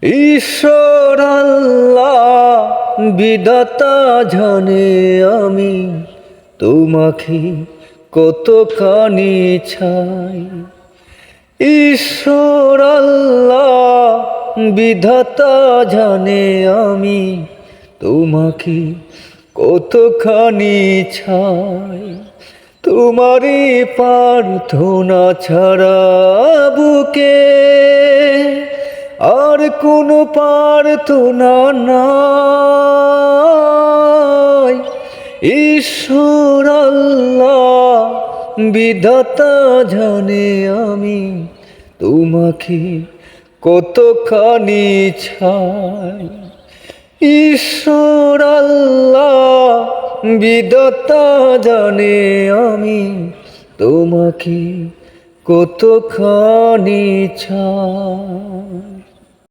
ঈশ্বর আল্লাহ বিধাতা জানে আমি তোমাকে কতখানি চাই। ঈশ্বর আল্লাহ বিধাতা জানে আমি তোমাকে কতখানি চাই। তোমারই প্রার্থনা ছাড়া বুকে আর কোনো প্রার্থনা নাই। ঈশ্বর আল্লাহ বিধাতা জানে আমি তোমাকে কতখানি চাই। ঈশ্বর আল্লাহ বিধাতা জানে আমি তোমাকে কতখানি চাই।